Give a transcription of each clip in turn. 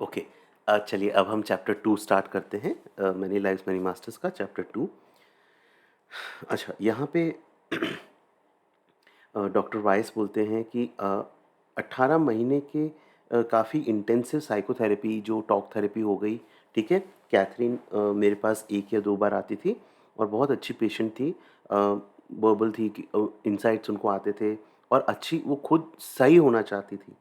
Okay. चलिए अब हम चैप्टर 2 स्टार्ट करते हैं, मैनी लाइव्स मैनी मास्टर्स का चैप्टर 2। अच्छा, यहाँ पे डॉक्टर वाइस बोलते हैं कि 18 महीने के काफ़ी इंटेंसिव साइकोथेरेपी जो टॉक थेरेपी हो गई, ठीक है? कैथरीन मेरे पास 1 या 2 बार आती थी और बहुत अच्छी पेशेंट थी। वर्बल थी कि इनसाइट्स उनको आते थे और अच्छी वो खुद सही होना चाहती थी।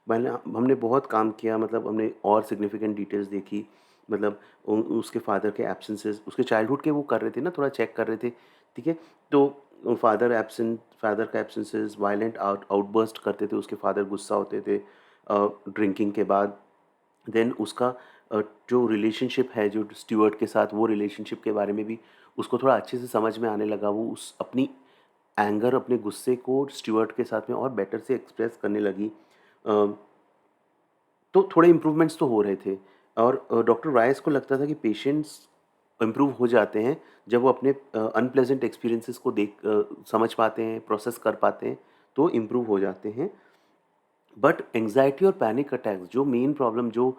हमने बहुत काम किया, मतलब हमने और सिग्निफिकेंट डिटेल्स देखी, मतलब उसके फादर के एब्सेंसेस, उसके चाइल्डहुड के वो कर रहे थे ना, थोड़ा चेक कर रहे थे, ठीक है? तो फादर का एब्सेंसेस, वायलेंट आउटबर्स्ट करते थे उसके फादर, गुस्सा होते थे ड्रिंकिंग के बाद। देन उसका जो रिलेशनशिप है जो स्टीवर्ट के साथ, वो रिलेशनशिप के बारे में भी उसको थोड़ा अच्छे से समझ में आने लगा। वो उस अपनी एंगर, अपने गुस्से को स्टीवर्ट के साथ में और बेटर से एक्सप्रेस करने लगी। अ, तो थोड़े इम्प्रूवमेंट्स तो हो रहे थे और डॉक्टर राइस को लगता था कि पेशेंट्स इम्प्रूव हो जाते हैं जब वो अपने अनप्लेजेंट एक्सपीरियंसेस को समझ पाते हैं, प्रोसेस कर पाते हैं, तो इम्प्रूव हो जाते हैं। बट एंग्जाइटी और पैनिक अटैक्स जो मेन प्रॉब्लम जो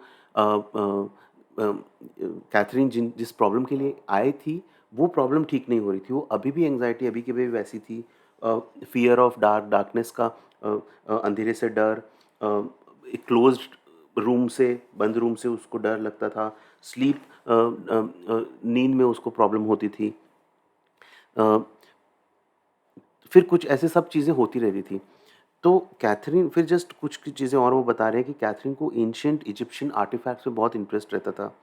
कैथरीन जिस प्रॉब्लम के लिए आई थी, वो प्रॉब्लम ठीक नहीं हो रही थी। वो अभी भी एंग्जाइटी अभी की भी वैसी थी। फियर ऑफ डार्कनेस का, अंधेरे से डर, एक क्लोज्ड रूम से, बंद रूम से उसको डर लगता था। स्लीप, नींद में उसको प्रॉब्लम होती थी। अ, फिर कुछ ऐसे सब चीज़ें होती रहती थी। तो कैथरीन फिर जस्ट कुछ की चीज़ें और वो बता रहे हैं कि कैथरीन को एंशिएंट इजिप्शियन आर्टिफैक्ट्स में बहुत इंटरेस्ट रहता था,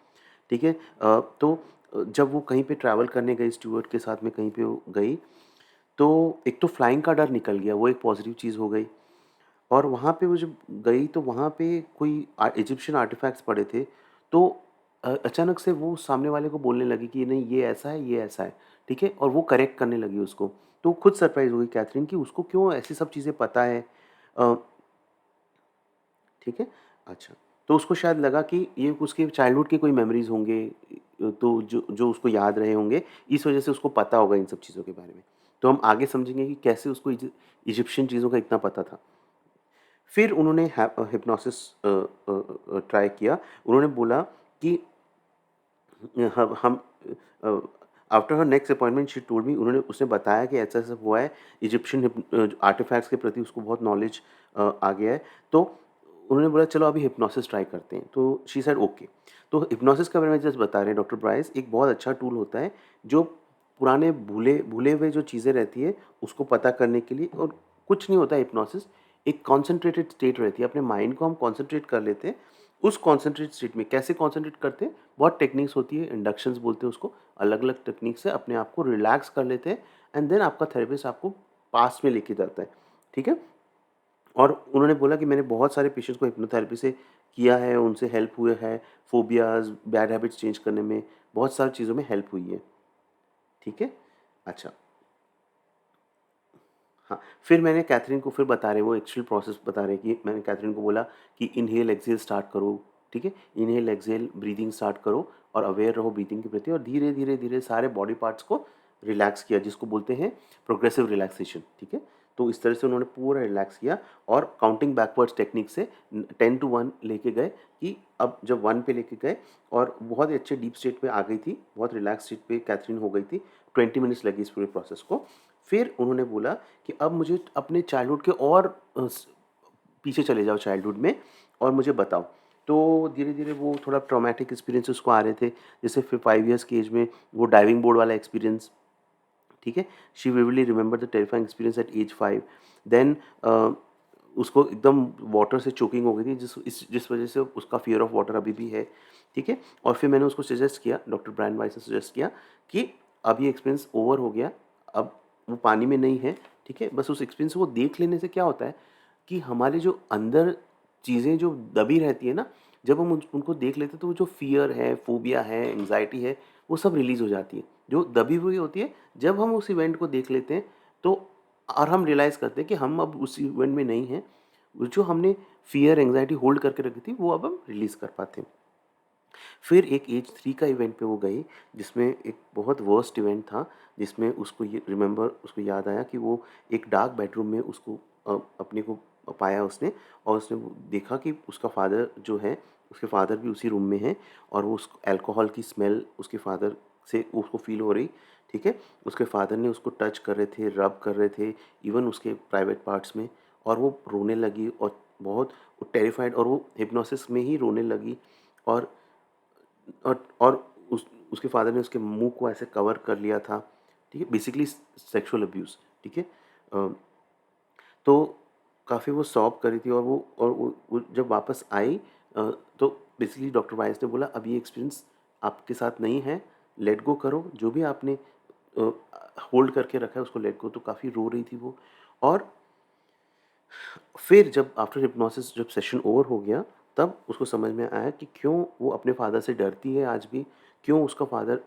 ठीक है? तो जब वो कहीं पे ट्रैवल करने गई, स्टीवर्ट के साथ में कहीं पे वो गई, तो एक तो फ्लाइंग का डर निकल गया, वो एक पॉजिटिव चीज़ हो गई। और वहाँ पे वो जब गई तो वहाँ पे कोई इजिप्शियन आर्टिफैक्ट्स पड़े थे, तो अचानक से वो सामने वाले को बोलने लगी कि नहीं ये ऐसा है, ये ऐसा है, ठीक है? और वो करेक्ट करने लगी उसको। तो खुद सरप्राइज़ हो गई कैथरीन कि उसको क्यों ऐसी सब चीज़ें पता है। अ, ठीक है? अच्छा, तो उसको शायद लगा कि ये उसके चाइल्डहुड के कोई मेमोरीज़ होंगे, तो जो जो उसको याद रहे होंगे, इस वजह से उसको पता होगा इन सब चीज़ों के बारे में। तो हम आगे समझेंगे कि कैसे उसको इजिप्शियन चीज़ों का इतना पता था। फिर उन्होंने हिप्नोसिस ट्राई किया। उन्होंने बोला कि हम after her next appointment she told me, उसने बताया कि ऐसा-ऐसा हुआ है, आर्टिफैक्ट्स के प्रति उसको बहुत नॉलेज आ गया है। तो उन्होंने बोला चलो अभी हिप्नोसिस ट्राई करते हैं। तो शी सेड ओके। तो हिप्नोसिस के बारे में जस्ट बता रहे हैं डॉक्टर ब्राइस, एक बहुत अच्छा टूल होता है जो पुराने भूले भूले हुए जो चीज़ें रहती है उसको पता करने के लिए। और कुछ नहीं होता है हिप्नोसिस, एक कॉन्सन्ट्रेटेड स्टेट रहती है। अपने माइंड को हम कॉन्सन्ट्रेट कर लेते हैं। उस कॉन्सन्ट्रेट स्टेट में कैसे कॉन्सन्ट्रेट करते हैं, बहुत टेक्निक्स होती है, इंडक्शंस बोलते हैं उसको। अलग-अलग टेक्निक से अपने आप को रिलैक्स कर लेते हैं एंड देन आपका थेरेपिस्ट आपको पास्ट में लेके जाता है, ठीक है? और उन्होंने बोला कि मैंने बहुत सारे पेशेंट्स को हिप्नोथेरेपी से किया है, उनसे हेल्प हुए है, फ़ोबियाज़, बैड हैबिट्स चेंज करने में, बहुत सारी चीज़ों में हेल्प हुई है, ठीक है? अच्छा, हाँ, फिर मैंने कैथरीन को फिर बता रहे हैं, वो एक्चुअल प्रोसेस बता रहे हैं कि मैंने कैथरीन को बोला कि इन्हेल एक्सहेल स्टार्ट करो, ठीक है? इन्हेल एक्सहेल ब्रीथिंग स्टार्ट करो और अवेयर रहो ब्रीथिंग के प्रति, और धीरे, धीरे, धीरे सारे बॉडी पार्ट्स को रिलैक्स किया, जिसको बोलते हैं प्रोग्रेसिव रिलैक्सेशन, ठीक है? तो इस तरह से उन्होंने पूरा रिलैक्स किया और काउंटिंग बैकवर्ड्स टेक्निक से 10 टू 1 लेके गए कि अब जब 1 पे लेके गए और बहुत ही अच्छे डीप स्टेट में आ गई थी, बहुत रिलैक्स स्टेट पे कैथरीन हो गई थी। 20 मिनट्स लगी इस पूरे प्रोसेस को। फिर उन्होंने बोला कि अब मुझे अपने चाइल्डहुड के और पीछे चले जाओ चाइल्डहुड में और मुझे बताओ। तो धीरे-धीरे वो थोड़ा ट्रॉमेटिक एक्सपीरियंस उसको आ रहे थे। जैसे फिर 5 इयर्स की एज में वो डाइविंग बोर्ड वाला एक्सपीरियंस, ठीक है? She vividly remember the terrifying experience at age 5। Then उसको एकदम वाटर से चोकिंग हो गई थी, जिस वजह से उसका फ़ियर ऑफ वाटर अभी भी है, ठीक है? और फिर मैंने उसको सजेस्ट किया, डॉक्टर ब्रायन वाइस ने सजेस्ट किया कि अब ये एक्सपीरियंस ओवर हो गया, अब वो पानी में नहीं है, ठीक है? बस उस एक्सपीरियंस को देख लेने से क्या होता है कि हमारे जो अंदर चीज़ें जो दबी रहती है ना, जब हम उनको देख लेते हैं तो वो जो फ़ियर है, फ़ोबिया है, एंग्ज़ायटी है, वो सब रिलीज़ हो जाती है। जो दबी हुई होती है, जब हम उस इवेंट को देख लेते हैं तो और हम रियलाइज़ करते हैं कि हम अब उस इवेंट में नहीं हैं। वो जो हमने फ़ियर, एंग्ज़ायटी होल्ड करके रखी थी, वो अब हम रिलीज़ कर पाते हैं। फिर एक एज 3 का इवेंट पे वो गई, जिसमें एक बहुत वर्स्ट इवेंट था, जिसमें उसको याद आया कि वो एक डार्क बेडरूम में उसको अपने को पाया उसने, और उसने वो देखा कि उसका फादर जो है, उसके फादर भी उसी रूम में हैं, और वो उस अल्कोहल की स्मेल उसके फादर से उसको फील हो रही, ठीक है। उसके फादर ने उसको टच कर रहे थे, रब कर रहे थे, इवन उसके प्राइवेट पार्ट्स में, और वो रोने लगी, और बहुत टेरिफाइड, और वो हिप्नोसिस में ही रोने लगी, और और उसके फादर ने उसके मुंह को ऐसे कवर कर लिया था, ठीक है, बेसिकली सेक्सुअल अब्यूज़, ठीक है। अ, तो काफ़ी वो सॉब कर रही थी, और वो जब वापस आई, तो बेसिकली डॉक्टर वाइस ने बोला अब ये एक्सपीरियंस आपके साथ नहीं है, लेट गो करो, जो भी आपने होल्ड करके रखा है उसको लेट गो। तो काफ़ी रो रही थी वो, और फिर जब आफ्टर हिप्नोसिस जब सेशन ओवर हो गया, तब उसको समझ में आया कि क्यों वो अपने फादर से डरती है आज भी, क्यों उसका फादर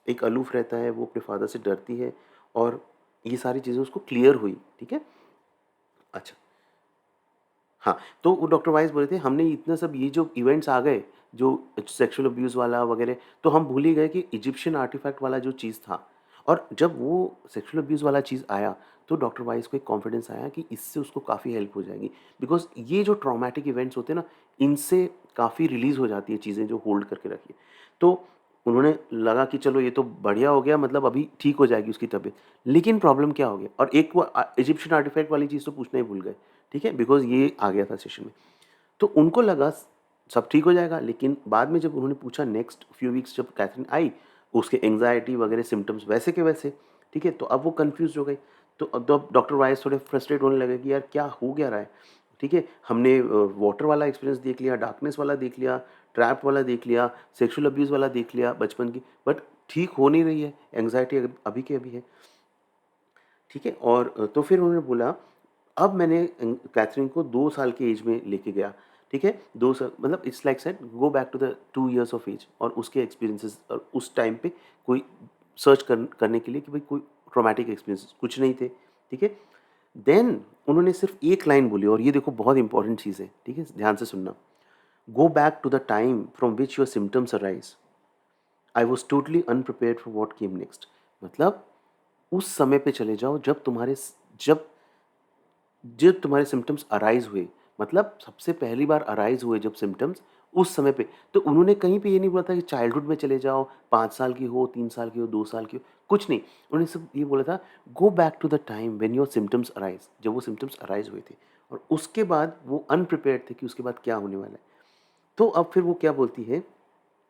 एक अलूफ रहता है, वो अपने फादर से डरती है, और ये सारी चीज़ें उसको क्लियर हुई, ठीक है। अच्छा, हाँ, तो वो डॉक्टर वाइस बोले थे हमने इतना सब ये जो इवेंट्स आ गए, जो सेक्सुअल अब्यूज़ वाला वगैरह, तो हम भूल ही गए कि इजिप्शियन आर्टिफैक्ट वाला जो चीज़ था, और जब वो सेक्सुअल अब्यूज़ वाला चीज़ आया, तो डॉक्टर वाइस को एक कॉन्फिडेंस आया कि इससे उसको काफ़ी हेल्प हो जाएगी। बिकॉज़ ये जो ट्रॉमेटिक इवेंट्स होते हैं ना, इनसे काफ़ी रिलीज़ हो जाती है चीज़ें जो होल्ड करके रखी है। तो उन्होंने लगा कि चलो ये तो बढ़िया हो गया, मतलब अभी ठीक हो जाएगी उसकी तबीयत। लेकिन प्रॉब्लम क्या हो गया, और एक वो इजिप्शियन आर्टिफैक्ट वाली चीज़ तो पूछना ही भूल गए, ठीक है? बिकॉज़ ये आ गया था सेशन में। तो उनको लगा सब ठीक हो जाएगा, लेकिन बाद में जब उन्होंने पूछा नेक्स्ट फ्यू वीक्स जब कैथरीन आई, उसके एंग्जायटी वगैरह सिम्पटम्स वैसे के वैसे, ठीक है? तो अब वो कन्फ्यूज़ हो गई। तो अब तो डॉक्टर वाइस थोड़े फ्रस्ट्रेट होने लगे कि यार क्या हो क्या रहा है? ठीक है? हमने वाटर वाला एक्सपीरियंस देख लिया, डार्कनेस वाला देख लिया, ट्रैप वाला देख लिया, सेक्सुअल अब्यूज़ वाला देख लिया बचपन की, बट ठीक हो नहीं रही है, एंग्जायटी अभी की अभी है। ठीक है? और तो फिर उन्होंने बोला, अब मैंने कैथरीन को 2 साल की एज में लेके गया, ठीक है? 2 साल मतलब it's like said go back to the 2 years of age, और उसके एक्सपीरियंसेस, और उस टाइम पे कोई सर्च करने के लिए कि भाई कोई ट्रॉमेटिक एक्सपीरियंसेस कुछ नहीं थे, ठीक है? देन उन्होंने सिर्फ एक लाइन बोली, और ये देखो बहुत इंपॉर्टेंट चीज़ है, ठीक है? ध्यान से सुनना। Go back to the time from which your symptoms arise. I was totally unprepared for what came next. मतलब उस समय पे चले जाओ जब जब तुम्हारे सिम्पटम्स अराइज़ हुए, मतलब सबसे पहली बार अराइज़ हुए जब सिम्पटम्स, उस समय पे। तो उन्होंने कहीं पे ये नहीं बोला था कि चाइल्डहुड में चले जाओ, 5 साल की हो, 3 साल की हो, 2 साल की हो, कुछ नहीं। उन्होंने सिर्फ़ ये बोला था, go back to the time when your symptoms arise, जब वो सिम्पटम्स अराइज़ हुए थे, और उसके बाद वो अनप्रिपेयर्ड थे कि उसके बाद क्या होने वाला है। तो अब फिर वो क्या बोलती है,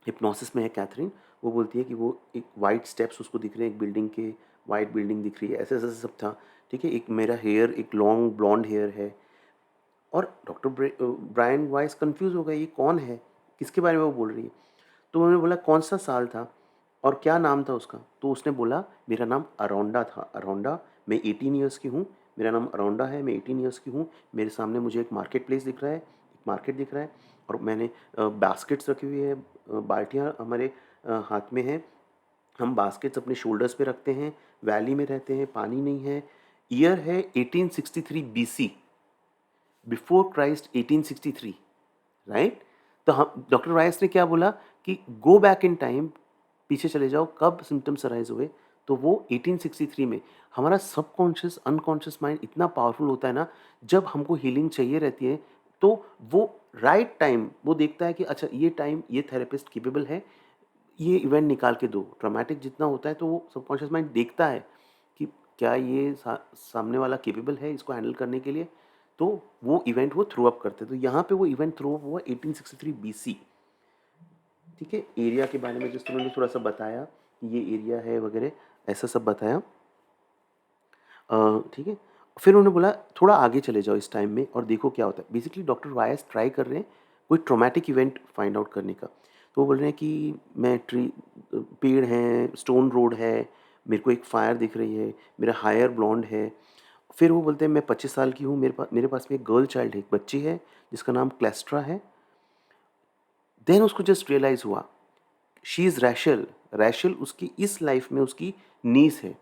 हिप्नोसिस में है कैथरीन, वो बोलती है कि वो एक वाइट स्टेप्स उसको दिख रहे हैं, एक बिल्डिंग के, वाइट बिल्डिंग दिख रही है, ऐसे-ऐसे सब था, ठीक है? एक मेरा हेयर, एक लॉन्ग ब्लॉन्ड हेयर है, और डॉक्टर ब्रायन वाइस कन्फ्यूज़ हो गए, ये कौन है? किसके बारे में वो बोल रही है? तो उन्होंने बोला कौन-सा साल था और क्या नाम था उसका? तो उसने बोला मेरा नाम अरोंडा था, अरोंडा, मैं 18 इयर्स की हूँ, मेरा नाम अरोंडा है, मैं 18 इयर्स की हूँ, मेरे सामने मुझे एक मार्केट प्लेस दिख रहा है, एक मार्केट दिख रहा है, और मैंने बास्केट्स रखी हुई है, बाल्टियाँ हमारे हाथ में हैं, हम बास्केट्स अपने शोल्डर्स पे रखते हैं, वैली में रहते हैं, पानी नहीं है, ईयर है 1863 बीसी, बिफोर क्राइस्ट 1863, राइट? तो हम डॉक्टर राइस ने क्या बोला कि गो बैक इन टाइम, पीछे चले जाओ, कब सिम्पटम्स अराइज हुए? तो वो 1863 में। हमारा सबकॉन्शियस अनकॉन्शियस माइंड इतना पावरफुल होता है ना, जब हमको हीलिंग चाहिए रहती है, तो वो राइट टाइम वो देखता है कि अच्छा ये टाइम ये थेरेपिस्ट केपेबल है, ये इवेंट निकाल के दो। ट्रॉमेटिक जितना होता है तो वो सबकॉन्शियस माइंड देखता है कि क्या ये सामने वाला केपेबल है इसको हैंडल करने के लिए, तो वो इवेंट वो थ्रो अप करते हैं। तो यहाँ पे वो इवेंट थ्रो अप हुआ 1863 बीसी, ठीक है। एरिया के बारे में जिस उन्होंने थोड़ा सा बताया कि ये एरिया है वगैरह, ऐसा सब बताया, ठीक है। फिर उन्होंने बोला थोड़ा आगे चले जाओ इस टाइम में और देखो क्या होता है। बेसिकली डॉक्टर वायस ट्राई कर रहे हैं कोई ट्रॉमेटिक इवेंट फाइंड आउट करने का। तो वो बोल रहे हैं कि मैं पेड़ हैं, स्टोन रोड है, मेरे को एक फायर दिख रही है, मेरा हायर ब्लॉन्ड है। फिर वो बोलते हैं मैं 25 साल की हूँ, मेरे पास में एक गर्ल चाइल्ड है, एक बच्ची है जिसका नाम क्लेस्ट्रा है। देन उसको जस्ट रियलाइज़ हुआ शी इज़ रैशल, रैशल उसकी इस लाइफ में उसकी नीस है,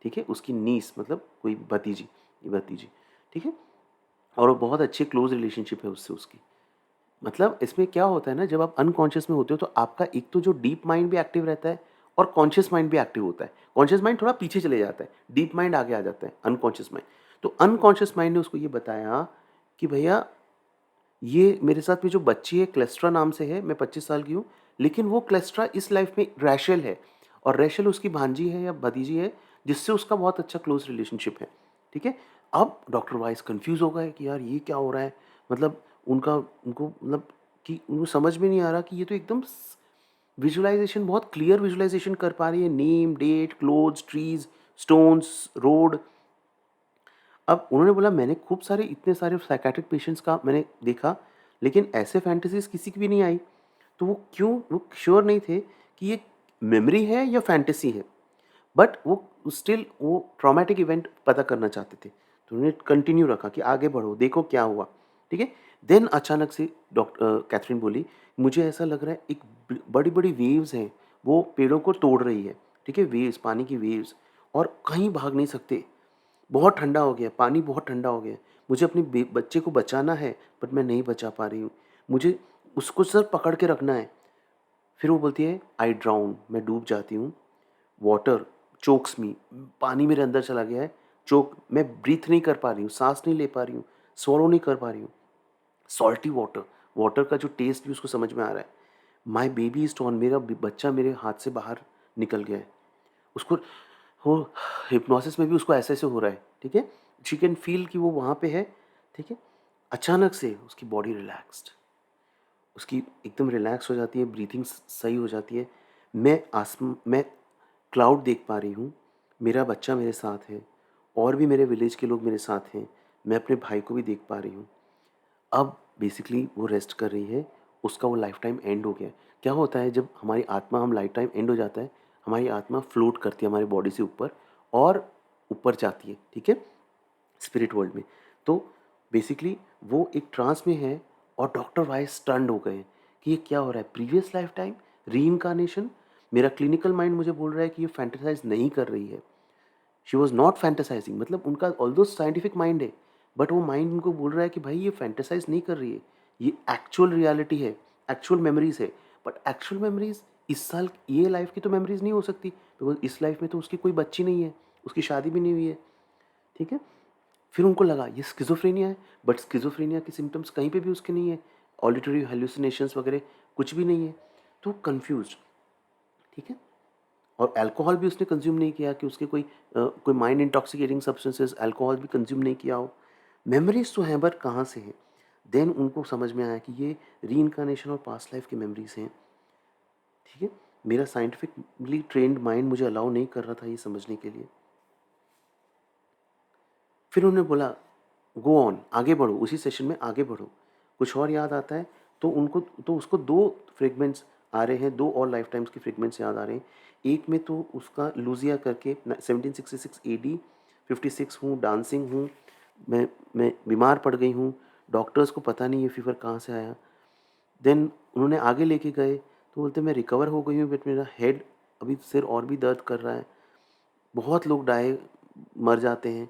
ठीक है? उसकी नीस मतलब कोई भतीजी, भतीजी, ठीक है? और वो बहुत अच्छी क्लोज़ रिलेशनशिप है उससे उसकी। मतलब इसमें क्या होता है ना, जब आप अनकॉन्शियस में होते हो तो आपका एक तो जो डीप माइंड भी एक्टिव रहता है और कॉन्शियस माइंड भी एक्टिव होता है। कॉन्शियस माइंड थोड़ा पीछे चले जाता है, डीप माइंड आगे आ जाता है, अनकॉन्शियस माइंड। तो अनकॉन्शियस माइंड ने उसको ये बताया कि भैया ये मेरे साथ में जो बच्ची है क्लेस्ट्रा नाम से है, मैं 25 साल की हूँ, लेकिन वो क्लेस्ट्रा इस लाइफ में रैशल है और रैशल उसकी भांजी है या भतीजी है जिससे उसका बहुत अच्छा क्लोज रिलेशनशिप है, ठीक है। अब डॉक्टर वाइस कंफ्यूज हो गए कि यार ये क्या हो रहा है, मतलब उनका उनको मतलब कि उनको समझ में नहीं आ रहा कि ये तो एकदम विजुअलाइजेशन, बहुत क्लियर विजुअलाइजेशन कर पा रही है, name, date, clothes, trees, stones, road. अब उन्होंने बोला मैंने खूब सारे इतने सारे साइकेट्रिक पेशेंट्स का मैंने देखा, लेकिन ऐसे फैंटेसीज किसी की भी नहीं आई। तो वो श्योर नहीं थे कि ये मेमोरी है या फैंटेसी है, बट वो स्टिल वो ट्रॉमेटिक इवेंट पता करना चाहते थे। तो उन्होंने कंटिन्यू रखा कि आगे बढ़ो, देखो क्या हुआ, ठीक है। देन अचानक से डॉक्टर कैथरीन बोली, मुझे ऐसा लग रहा है एक बड़ी बड़ी वेव्स हैं, वो पेड़ों को तोड़ रही है, ठीक है, वेव्स, पानी की वेव्स, और कहीं भाग नहीं सकते। बहुत ठंडा हो गया, पानी बहुत ठंडा हो गया। मुझे अपने बच्चे को बचाना है, बट मैं नहीं बचा पा रही हूँ। मुझे उसको सर पकड़ के रखना है। फिर वो बोलती है, आई ड्राउन, मैं डूब जाती हूँ। वाटर चोक्स मी, पानी मेरे अंदर चला गया है। चोक, मैं ब्रीथ नहीं कर पा रही हूँ, सांस नहीं ले पा रही हूँ, swallow नहीं कर पा रही हूँ। सॉल्टी वाटर, वाटर का जो टेस्ट भी उसको समझ में आ रहा है। माई बेबी इज टॉन, मेरा बच्चा मेरे हाथ से बाहर निकल गया है। उसको हो हिप्नोसिस में भी उसको ऐसे हो रहा है, ठीक है। शी कैन फील कि वो वहाँ पे है, ठीक है। अचानक से उसकी बॉडी रिलैक्स्ड, उसकी एकदम रिलैक्स हो जाती है, ब्रीथिंग सही हो जाती है। मैं क्लाउड देख पा रही हूँ, मेरा बच्चा मेरे साथ है, और भी मेरे विलेज के लोग मेरे साथ हैं, मैं अपने भाई को भी देख पा रही हूँ। अब बेसिकली वो रेस्ट कर रही है, उसका वो लाइफ टाइम एंड हो गया है। क्या होता है जब हमारी आत्मा, हम लाइफ टाइम एंड हो जाता है, हमारी आत्मा फ्लोट करती है हमारी बॉडी से ऊपर और ऊपर जाती है, ठीक है, स्पिरिट वर्ल्ड में। तो बेसिकली वो एक ट्रांस में है और डॉक्टर वाइस स्टन्ड हो गए हैं कि ये क्या हो रहा है, प्रीवियस लाइफ टाइम, री, मेरा क्लिनिकल माइंड मुझे बोल रहा है कि ये फैंटेसाइज नहीं कर रही है। शी वॉज नॉट फैंटेसाइजिंग, मतलब उनका ऑल्दो साइंटिफिक माइंड है, बट वो माइंड उनको बोल रहा है कि भाई ये फैंटेसाइज नहीं कर रही है, ये एक्चुअल रियलिटी है, एक्चुअल मेमोरीज है। बट एक्चुअल मेमोरीज इस साल ये लाइफ की तो मेमोरीज नहीं हो सकती, बिकॉज इस लाइफ में तो उसकी कोई बच्ची नहीं है, उसकी शादी भी नहीं हुई है, ठीक है। फिर उनको लगा ये स्किज़ोफ्रेनिया है, बट स्किज़ोफ्रेनिया के सिम्टम्स कहीं पे भी उसके नहीं है, ऑडिटरी हेलुसिनेशंस वगैरह कुछ भी नहीं है। तो कंफ्यूज्ड, ठीक है। और अल्कोहल भी उसने कंज्यूम नहीं किया कि उसके कोई माइंड इंटॉक्सिकेटिंग सब्सटेंसेस, अल्कोहल भी कंज्यूम नहीं किया हो। मेमोरीज तो हैं, बट कहाँ से हैं। देन उनको समझ में आया कि ये री और पास्ट लाइफ की मेमोरीज हैं, ठीक है। मेरा साइंटिफिकली ट्रेंड माइंड मुझे अलाउ नहीं कर रहा था ये समझने के लिए। फिर उन्होंने बोला गो ऑन, आगे बढ़ो, उसी सेशन में आगे बढ़ो, कुछ और याद आता है। तो उसको दो फ्रेगमेंट्स आ रहे हैं, दो और लाइफ टाइम्स के फ्रेगमेंट्स याद आ रहे हैं। एक में तो उसका लूजिया करके 1766 AD, 56 हूँ, डांसिंग हूँ, मैं बीमार पड़ गई हूँ, डॉक्टर्स को पता नहीं ये फीवर कहाँ से आया। देन उन्होंने आगे लेके गए तो बोलते मैं रिकवर हो गई हूँ, बट मेरा हेड अभी सिर और भी दर्द कर रहा है, बहुत लोग मर जाते हैं।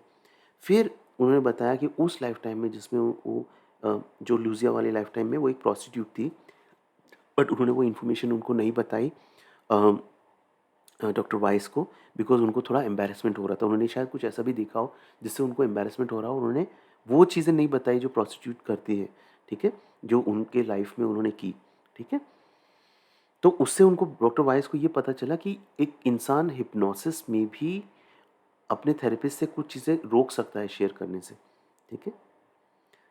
फिर उन्होंने बताया कि उस लाइफ टाइम में जिसमें जो लूजिया वाली लाइफ टाइम में वो एक प्रोस्टिट्यूट थी, बट उन्होंने वो इन्फॉर्मेशन उनको नहीं बताई डॉक्टर वाइस को, बिकॉज उनको थोड़ा एम्बेरसमेंट हो रहा था। उन्होंने शायद कुछ ऐसा भी देखा हो जिससे उनको एम्बेरसमेंट हो रहा हो, उन्होंने वो चीज़ें नहीं बताई जो प्रोस्टिट्यूट करती है, ठीक है, जो उनके लाइफ में उन्होंने की, ठीक है। तो उससे उनको, डॉक्टर वाइस को ये पता चला कि एक इंसान हिप्नोसिस में भी अपने थेरेपिस्ट से कुछ चीज़ें रोक सकता है शेयर करने से, ठीक है।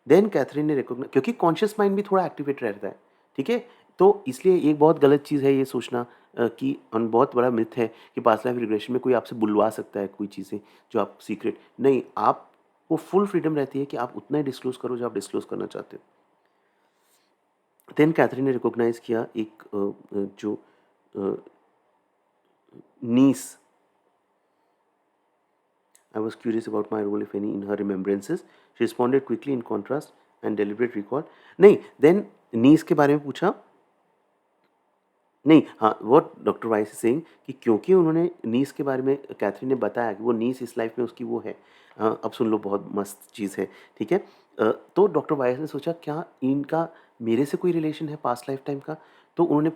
देन कैथरीन ने रिकॉग्नाइज, क्योंकि कॉन्शियस माइंड भी थोड़ा एक्टिवेट रहता है, ठीक है। तो इसलिए एक बहुत गलत चीज़ है ये सोचना कि बहुत बड़ा मिथ है कि पास्ट लाइफ रिग्रेशन में कोई आपसे बुलवा सकता है कोई चीज़ें जो आप सीक्रेट नहीं, आपको फुल फ्रीडम रहती है कि आप उतना ही डिस्क्लोज करो जो आप डिस्क्लोज करना चाहते हो। देन कैथरीन ने रिकॉग्नाइज किया एक जो नीस, I was curious about my role, if any, in her remembrances. She responded quickly in contrast and deliberate recall. नहीं, then नीस के बारे में पूछा। नहीं, हाँ, what doctor vice is saying कि क्योंकि उन्होंने नीस के बारे में, कैथरीन ने बताया कि वो नीस इस लाइफ में उसकी वो है। अब सुन लो, बहुत मस्त चीज़ है, ठीक है। तो डॉक्टर वाइस ने सोचा क्या इनका मेरे से कोई रिलेशन है पास्ट लाइफ टाइम का। तो उन्होंने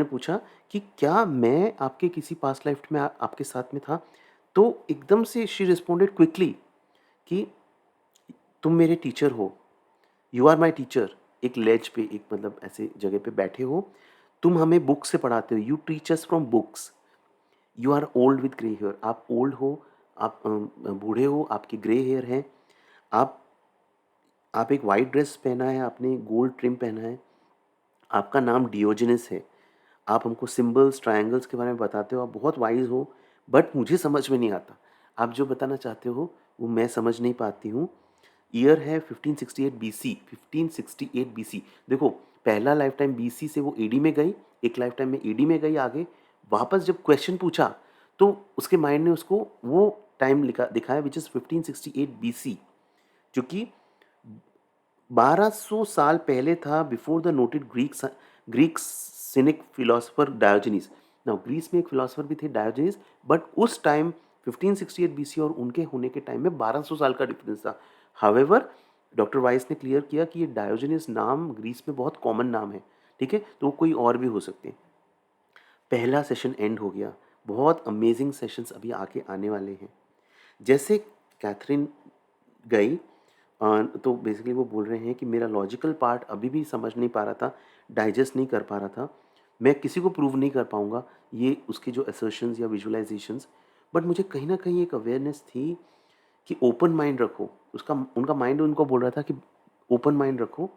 पूछा कि क्या मैं आपके किसी पास्ट लाइफ में आपके साथ में था। तो एकदम से शी रिस्पॉन्डेड क्विकली कि तुम मेरे टीचर हो, यू आर माई टीचर, एक लेज पे, एक मतलब ऐसे जगह पे बैठे हो, तुम हमें बुक से पढ़ाते हो, you teach us from books, you are old with grey hair, आप ओल्ड हो, आप बूढ़े हो, आपके ग्रे हेयर हैं, आप आप एक वाइट ड्रेस पहना है, आपने गोल्ड ट्रिम पहना है, आपका नाम डियोजेनस है, आप हमको सिंबल्स ट्रायंगल्स के बारे में बताते हो, आप बहुत वाइज हो, बट मुझे समझ में नहीं आता, आप जो बताना चाहते हो वो मैं समझ नहीं पाती हूँ। ईयर है 1568 बीसी, 1568 बीसी। देखो, पहला लाइफ टाइम बीसी से वो एडी में गई, एक लाइफ टाइम में एडी में गई आगे, वापस जब क्वेश्चन पूछा तो उसके माइंड ने उसको वो टाइम लिखा दिखाया विच इज़ 1568 बीसी, जो कि 1200 साल पहले था, before the noted Greek cynic philosopher Diogenes. Now Greece में एक फिलोसफर भी थे डायोजनीस, बट उस टाइम 1568 बीसी और उनके होने के टाइम में 1200 साल का डिफरेंस था। हावेवर डॉक्टर वाइस ने क्लियर किया कि ये डायोजनीस नाम ग्रीस में बहुत कॉमन नाम है, ठीक है, तो वो कोई और भी हो सकते हैं। पहला सेशन एंड हो गया, बहुत अमेजिंग सेशंस अभी आगे आने वाले हैं। जैसे कैथरीन गई, तो बेसिकली वो बोल रहे हैं कि मेरा लॉजिकल पार्ट अभी भी समझ नहीं पा रहा था, डाइजेस्ट नहीं कर पा रहा था, मैं किसी को प्रूव नहीं कर पाऊँगा ये उसके जो असर्शंस या विजुअलाइजेशंस, बट मुझे कहीं न कहीं एक अवेयरनेस थी कि ओपन माइंड रखो, उसका उनका माइंड उनको बोल रहा था कि ओपन माइंड रखो,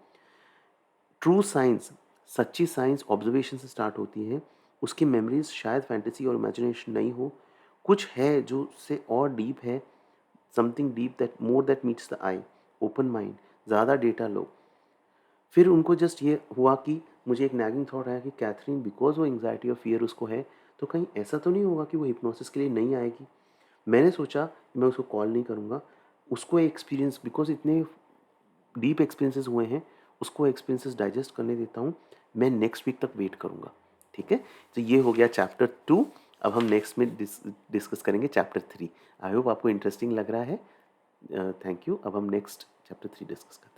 ट्रू साइंस, सच्ची साइंस ऑब्जर्वेशन से स्टार्ट होती है, उसकी मेमोरीज शायद फैंटेसी और इमेजिनेशन नहीं हो, कुछ है जो उससे और डीप है, something deep that more that meets the I, open mind, ज़्यादा डेटा लो। फिर उनको जस्ट ये हुआ कि मुझे एक नैगिंग थॉट आया कि कैथरीन बिकॉज वो एंग्जाइटी और फियर उसको है, तो कहीं ऐसा तो नहीं होगा कि वो हिप्नोसिस के लिए नहीं आएगी। मैंने सोचा कि मैं उसको कॉल नहीं करूँगा, उसको एक्सपीरियंस, बिकॉज इतने डीप एक्सपीरियंसेस हुए हैं, उसको एक्सपीरियंसेस डाइजेस्ट करने देता हूँ, मैं नेक्स्ट वीक तक वेट करूँगा, ठीक है। तो ये हो गया चैप्टर 2। अब हम नेक्स्ट में डिस्कस करेंगे चैप्टर 3। आई होप आपको इंटरेस्टिंग लग रहा है। Thank you. अब हम नेक्स्ट चैप्टर 3 डिस्कस करते हैं।